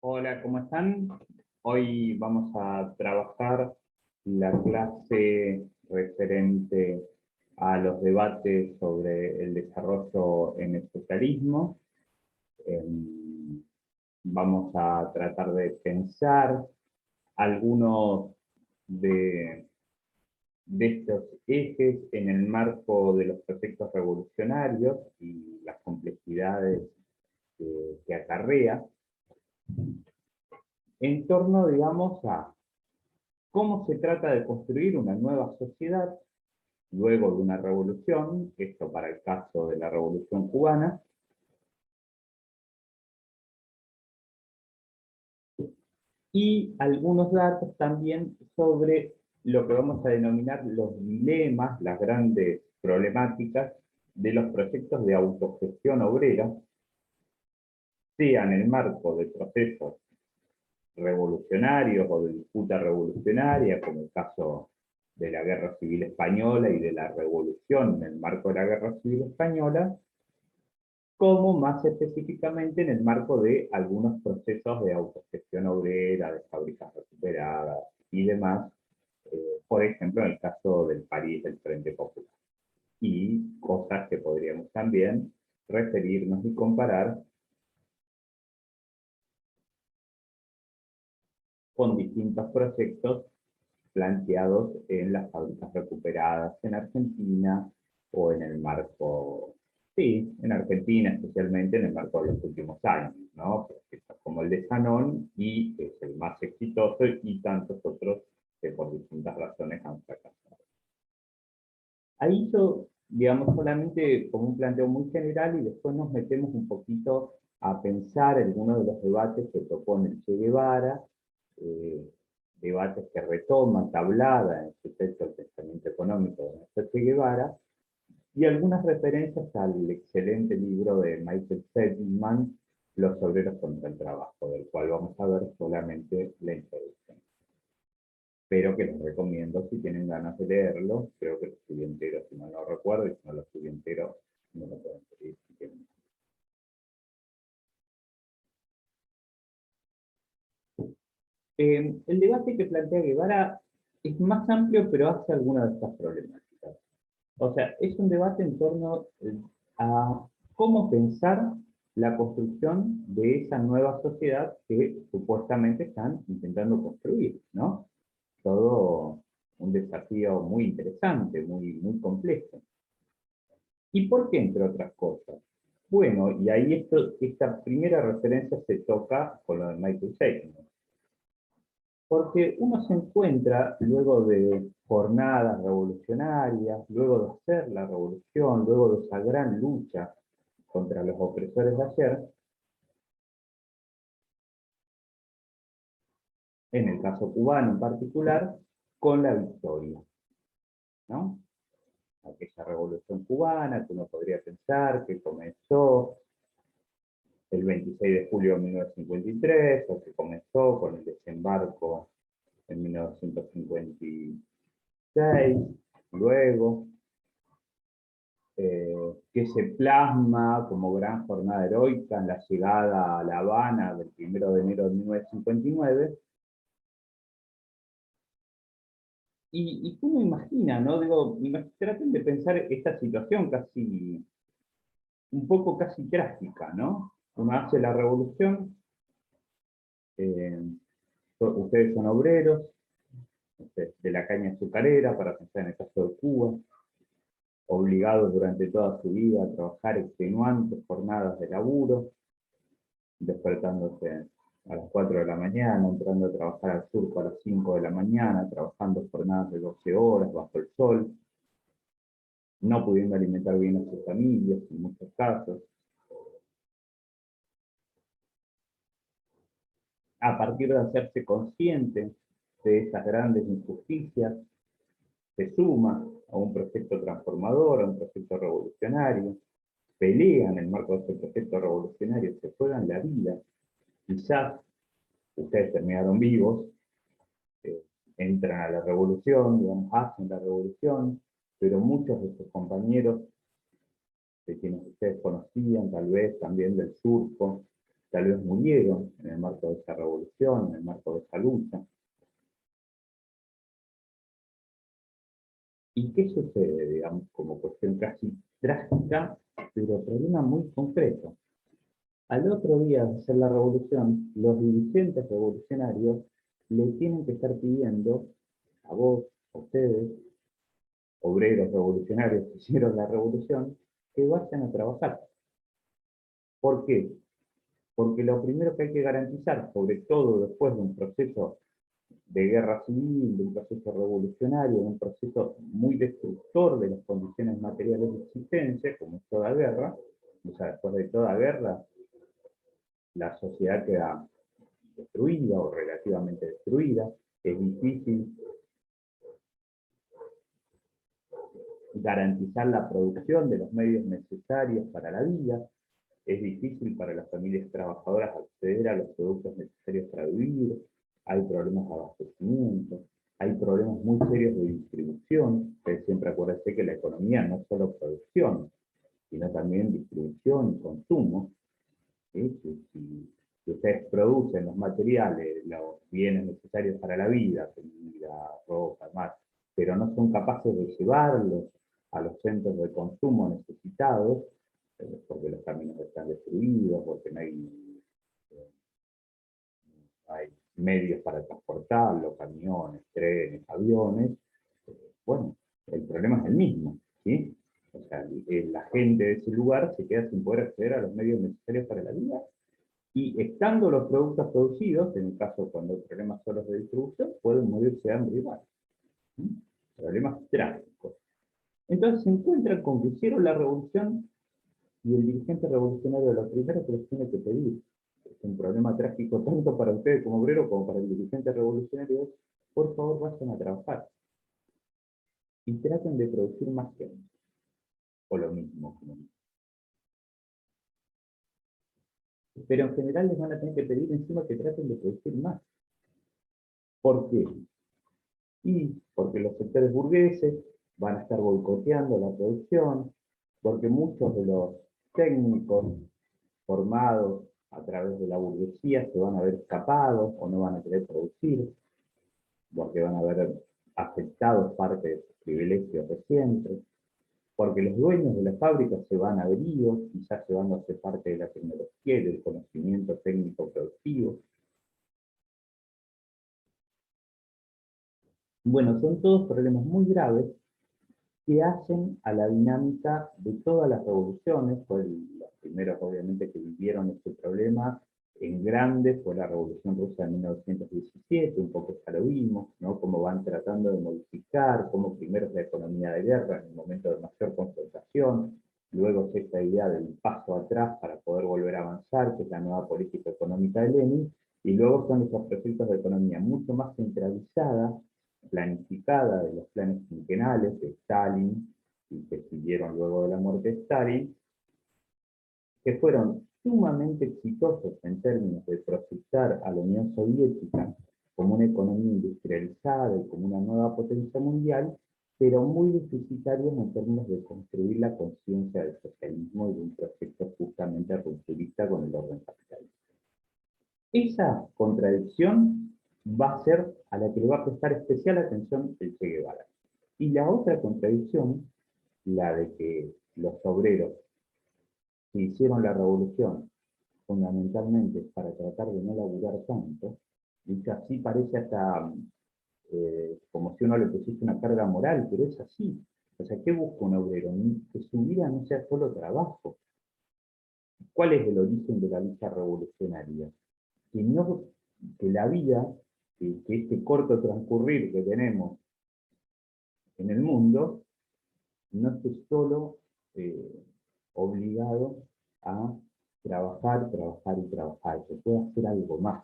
Hola, ¿cómo están? Hoy vamos a trabajar la clase referente a los debates sobre el desarrollo en el socialismo. Vamos a tratar de pensar algunos de estos ejes en el marco de los proyectos revolucionarios y las complejidades que acarrea, en torno, digamos, a cómo se trata de construir una nueva sociedad luego de una revolución, esto para el caso de la Revolución Cubana, y algunos datos también sobre lo que vamos a denominar los dilemas, las grandes problemáticas de los proyectos de autogestión obrera, sea en el marco de procesos revolucionarios o de disputa revolucionaria, como el caso de la Guerra Civil Española y de la Revolución en el marco de la Guerra Civil Española, como más específicamente en el marco de algunos procesos de autogestión obrera, de fábricas recuperadas y demás, por ejemplo en el caso del París del Frente Popular. Y cosas que podríamos también referirnos y comparar con distintos proyectos planteados en las fábricas recuperadas en Argentina o en el marco, sí, en Argentina especialmente en el marco de los últimos años, ¿no? Proyectos como el de Sanón y que es el más exitoso y tantos otros que por distintas razones han fracasado. Ahí yo, digamos, solamente como un planteo muy general y después nos metemos un poquito a pensar algunos de los debates que propone el Che Guevara, eh, debates que retoma Tablada en su texto El pensamiento económico de Néstor Che Guevara, y algunas referencias al excelente libro de Michael Sedgman, Los obreros contra el trabajo, del cual vamos a ver solamente la introducción. Pero que les recomiendo si tienen ganas de leerlo. Creo que lo estudié entero, si no lo recuerdo, y si no lo estudié entero, me lo pueden pedir si quieren. El debate que plantea Guevara es más amplio, pero hace algunas de estas problemáticas. O sea, es un debate en torno a cómo pensar la construcción de esa nueva sociedad que supuestamente están intentando construir, ¿no? Todo un desafío muy interesante, muy complejo. ¿Y por qué, entre otras cosas? Bueno, y ahí esta primera referencia se toca con lo de Michael Sachs. Porque uno se encuentra, luego de jornadas revolucionarias, luego de hacer la revolución, luego de esa gran lucha contra los opresores de ayer, en el caso cubano en particular, con la victoria, ¿no? Aquella revolución cubana que uno podría pensar que comenzó el 26 de julio de 1953, o que comenzó con el desembarco en 1956, luego, que se plasma como gran jornada heroica en la llegada a La Habana del 1 de enero de 1959, y uno imagina, ¿no? Digo, traten de pensar esta situación casi, un poco casi trágica, ¿no? Uno hace la revolución, eh, ustedes son obreros, de la caña azucarera, para pensar en el caso de Cuba, obligados durante toda su vida a trabajar extenuantes jornadas de laburo, despertándose a las 4 de la mañana, entrando a trabajar al surco a las 5 de la mañana, trabajando jornadas de 12 horas bajo el sol, no pudiendo alimentar bien a sus familias en muchos casos. A partir de hacerse consciente de esas grandes injusticias, se suma a un proyecto transformador, a un proyecto revolucionario, pelean en el marco de este proyecto revolucionario, se juegan la vida, quizás ustedes terminaron vivos, eh, entran a la revolución, digamos, hacen la revolución, pero muchos de sus compañeros, de quienes ustedes conocían, tal vez también del surco, tal vez murieron en el marco de esa revolución, en el marco de esa lucha. ¿Y qué sucede, digamos, como cuestión casi drástica, pero problema muy concreto? Al otro día de hacer la revolución, los dirigentes revolucionarios le tienen que estar pidiendo a vos, a ustedes, obreros revolucionarios que hicieron la revolución, que vayan a trabajar. ¿Por qué? Porque lo primero que hay que garantizar, sobre todo después de un proceso de guerra civil, de un proceso revolucionario, de un proceso muy destructor de las condiciones materiales de existencia, como es toda guerra, o sea, después de toda guerra, la sociedad queda destruida o relativamente destruida, es difícil garantizar la producción de los medios necesarios para la vida, es difícil para las familias trabajadoras acceder a los productos necesarios para vivir, hay problemas de abastecimiento, hay problemas muy serios de distribución, pero siempre acuérdense que la economía no es solo producción, sino también distribución y consumo. ¿Sí? Si ustedes producen los materiales, los bienes necesarios para la vida, comida, ropa, más, pero no son capaces de llevarlos a los centros de consumo necesitados, porque los caminos están destruidos, porque eh, no hay medios para transportarlo, camiones, trenes, aviones, bueno, el problema es el mismo, ¿sí? O sea, la gente de ese lugar se queda sin poder acceder a los medios necesarios para la vida, y estando los productos producidos, en el caso cuando el problema son los de distribución, pueden morirse de hambre igual. ¿Sí? Problemas trágicos. Entonces se encuentran con que hicieron la revolución y el dirigente revolucionario lo primero que les tiene que pedir, es un problema trágico tanto para ustedes como obrero como para el dirigente revolucionario, es, por favor vayan a trabajar y traten de producir más gente, o lo mismo. Pero en general les van a tener que pedir encima que traten de producir más. ¿Por qué? Y porque los sectores burgueses van a estar boicoteando la producción, porque muchos de los técnicos formados a través de la burguesía se van a ver escapados o no van a querer producir, porque van a ver afectados parte de sus privilegios recientes, porque los dueños de las fábricas se van a ver idos, quizás llevándose parte de la tecnología y del conocimiento técnico productivo. Bueno, son todos problemas muy graves que hacen a la dinámica de todas las revoluciones. Los primeros obviamente que vivieron este problema en grande fue la Revolución Rusa de 1917, un poco ya lo vimos, ¿no? Cómo van tratando de modificar, cómo primero es la economía de guerra en el momento de mayor confrontación, luego es esta idea del paso atrás para poder volver a avanzar, que es la nueva política económica de Lenin, y luego son esos proyectos de economía mucho más centralizada, planificada de los planes quinquenales de Stalin y que siguieron luego de la muerte de Stalin, que fueron sumamente exitosos en términos de proyectar a la Unión Soviética como una economía industrializada y como una nueva potencia mundial, pero muy deficitarios en términos de construir la conciencia del socialismo y de un proyecto justamente rupturista con el orden capitalista. Esa contradicción va a ser a la que le va a prestar especial atención el Che Guevara. Y la otra contradicción, la de que los obreros que hicieron la revolución fundamentalmente para tratar de no laburar tanto, y que así parece hasta como si uno le pusiese una carga moral, pero es así. O sea, ¿qué busca un obrero? Que su vida no sea solo trabajo. ¿Cuál es el origen de la lucha revolucionaria? Que, no, que la vida, que este corto transcurrir que tenemos en el mundo, no esté solo obligado a trabajar, trabajar y trabajar, que pueda hacer algo más,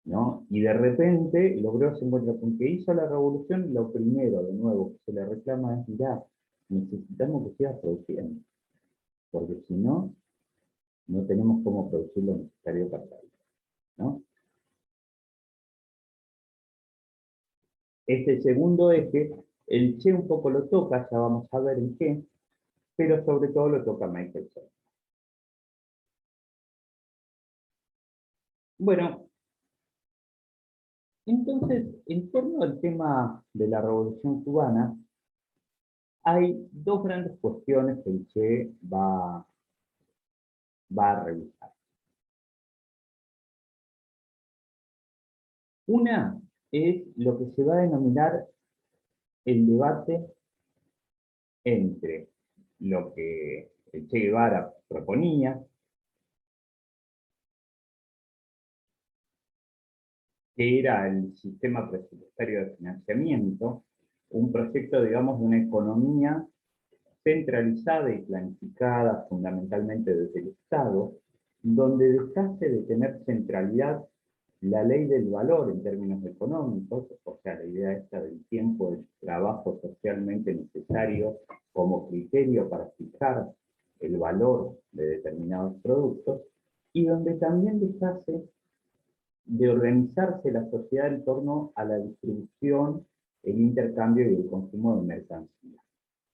¿no? Y de repente el obrero se encuentra con que hizo la revolución y lo primero, de nuevo, que se le reclama es, mirá, necesitamos que sigas produciendo, porque si no, no tenemos cómo producir lo necesario para la vida, ¿no? Este segundo eje, el Che un poco lo toca, ya vamos a ver en qué, pero sobre todo lo toca Michael Serra. Bueno, entonces, en torno al tema de la Revolución Cubana, hay dos grandes cuestiones que el Che va a revisar. Una es lo que se va a denominar el debate entre lo que el Che Guevara proponía, que era el sistema presupuestario de financiamiento, un proyecto, digamos, de una economía centralizada y planificada fundamentalmente desde el Estado, donde dejase de tener centralidad la ley del valor en términos económicos, o sea, la idea esta del tiempo de trabajo socialmente necesario como criterio para fijar el valor de determinados productos, y donde también dejase de organizarse la sociedad en torno a la distribución, el intercambio y el consumo de mercancías,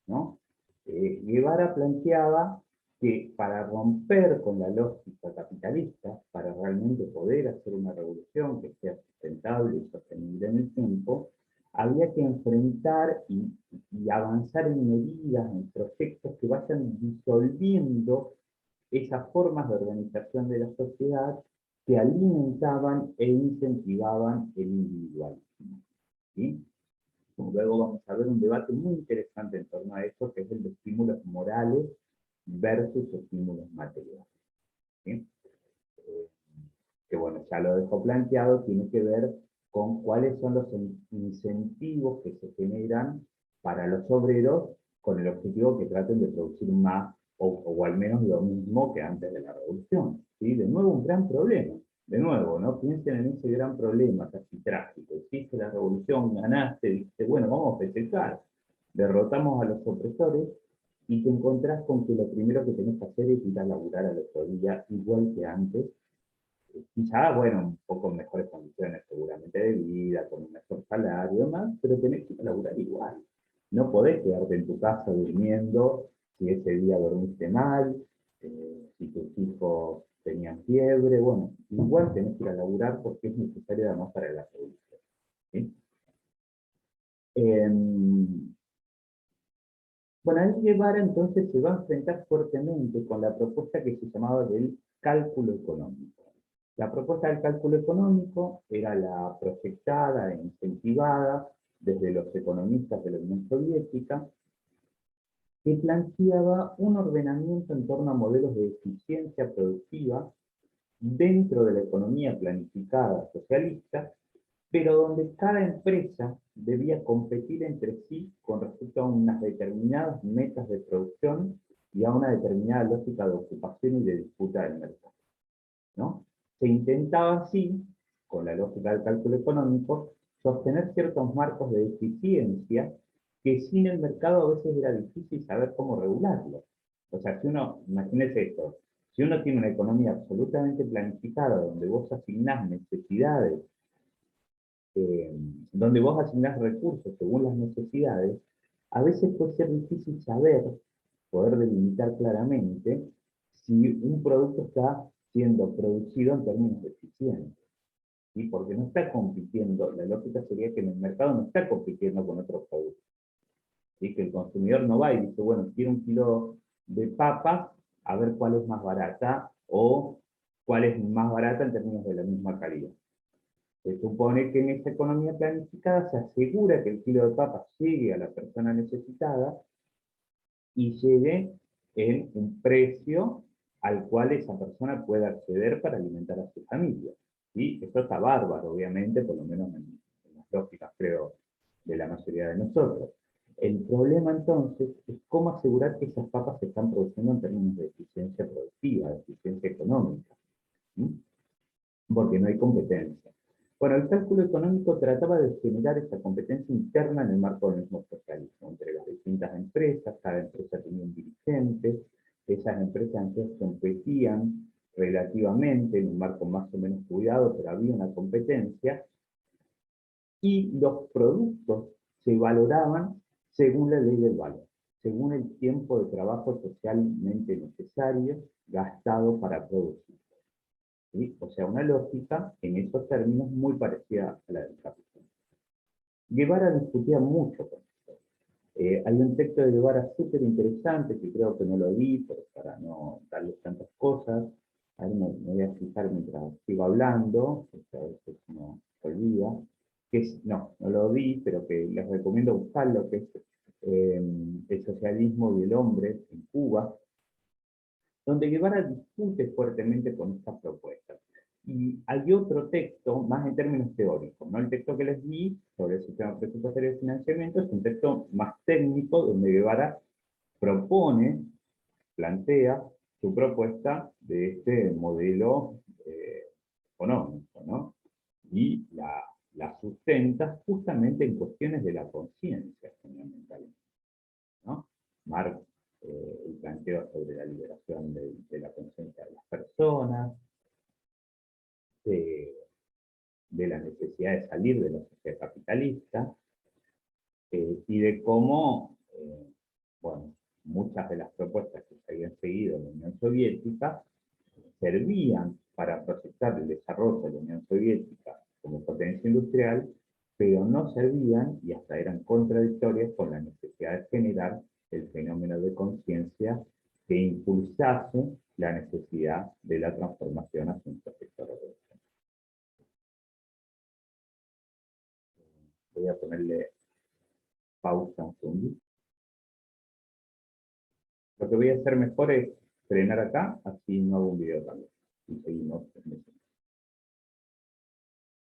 ¿no? Guevara planteaba que para romper con la lógica capitalista, para realmente poder hacer una revolución que sea sustentable y sostenible en el tiempo, había que enfrentar y avanzar en medidas, en proyectos que vayan disolviendo esas formas de organización de la sociedad que alimentaban e incentivaban el individualismo. ¿Sí? Luego vamos a ver un debate muy interesante en torno a eso, que es el de estímulos morales versus estímulos materiales. ¿Sí? Eh, que bueno, ya lo dejo planteado, tiene que ver con cuáles son los incentivos que se generan para los obreros con el objetivo que traten de producir más o al menos lo mismo que antes de la revolución. ¿Sí? De nuevo, un gran problema. De nuevo, ¿no? Piensen en ese gran problema casi trágico. Hiciste la revolución, ganaste, dijiste, bueno, vamos a festejar. Derrotamos a los opresores y te encontrás con que lo primero que tenés que hacer es ir a laburar al otro día, igual que antes, quizá, bueno, un poco mejores condiciones seguramente de vida, con un mejor salario y demás, pero tenés que ir a laburar igual. No podés quedarte en tu casa durmiendo si ese día dormiste mal, si tus hijos tenían fiebre, bueno, igual tenés que ir a laburar porque es necesario además para la revolución. ¿Sí? Eh, bueno, el Guevara entonces se va a enfrentar fuertemente con la propuesta que se llamaba del cálculo económico. La propuesta del cálculo económico era la proyectada e incentivada desde los economistas de la Unión Soviética, que planteaba un ordenamiento en torno a modelos de eficiencia productiva dentro de la economía planificada socialista, pero donde cada empresa debía competir entre sí con respecto a unas determinadas metas de producción y a una determinada lógica de ocupación y de disputa del mercado, ¿no? Se intentaba así, con la lógica del cálculo económico, sostener ciertos marcos de eficiencia que sin el mercado a veces era difícil saber cómo regularlo. O sea, si uno, imagínese esto, si uno tiene una economía absolutamente planificada, donde vos asignás necesidades, eh, donde vos asignás recursos según las necesidades, a veces puede ser difícil saber, poder delimitar claramente, si un producto está siendo producido en términos eficientes. ¿Sí? Porque no está compitiendo, la lógica sería que en el mercado no está compitiendo con otros productos. ¿Sí? Que el consumidor no va y dice, bueno, quiero un kilo de papas, a ver cuál es más barata o cuál es más barata en términos de la misma calidad. Se supone que en esta economía planificada se asegura que el kilo de papas llegue a la persona necesitada y llegue en un precio al cual esa persona pueda acceder para alimentar a su familia. ¿Sí? Esto está bárbaro, obviamente, por lo menos en las lógicas, creo, de la mayoría de nosotros. El problema entonces es cómo asegurar que esas papas se están produciendo en términos de eficiencia productiva, de eficiencia económica. ¿Sí? Porque no hay competencia. Bueno, el cálculo económico trataba de generar esa competencia interna en el marco del mismo socialismo, entre las distintas empresas, cada empresa tenía un dirigente, esas empresas entonces competían relativamente en un marco más o menos cuidado, pero había una competencia, y los productos se valoraban según la ley del valor, según el tiempo de trabajo socialmente necesario gastado para producir. ¿sí? O sea, una lógica en esos términos muy parecida a la del capitalismo. Guevara discutía mucho con esto. Hay un texto de Guevara súper interesante que creo que no lo vi, pero para no darle tantas cosas, a ver, me voy a fijar mientras sigo hablando, porque a veces no se olvida, que es, no lo vi, pero que les recomiendo buscarlo, que es El socialismo y el hombre en Cuba, donde Guevara discute fuertemente con estas propuestas. Y hay otro texto, más en términos teóricos, ¿no? El texto que les di sobre el sistema presupuestario de financiamiento es un texto más técnico, donde Guevara propone, plantea su propuesta de este modelo económico, ¿no? Y la sustenta justamente en cuestiones de la conciencia, fundamentalmente, ¿no? Marx, el planteo sobre la liberación de la conciencia de las personas, de, de la necesidad de salir de la sociedad capitalista, y de cómo, bueno, muchas de las propuestas que se habían seguido en la Unión Soviética servían para proyectar el desarrollo de la Unión Soviética como potencia industrial, pero no servían y hasta eran contradictorias con la necesidad de generar el fenómeno de conciencia que impulsase la necesidad de la transformación hacia un proyecto revolucionario. Voy a ponerle pausa un segundo. Lo que voy a hacer mejor es frenar acá, así no hago un video también. Y seguimos en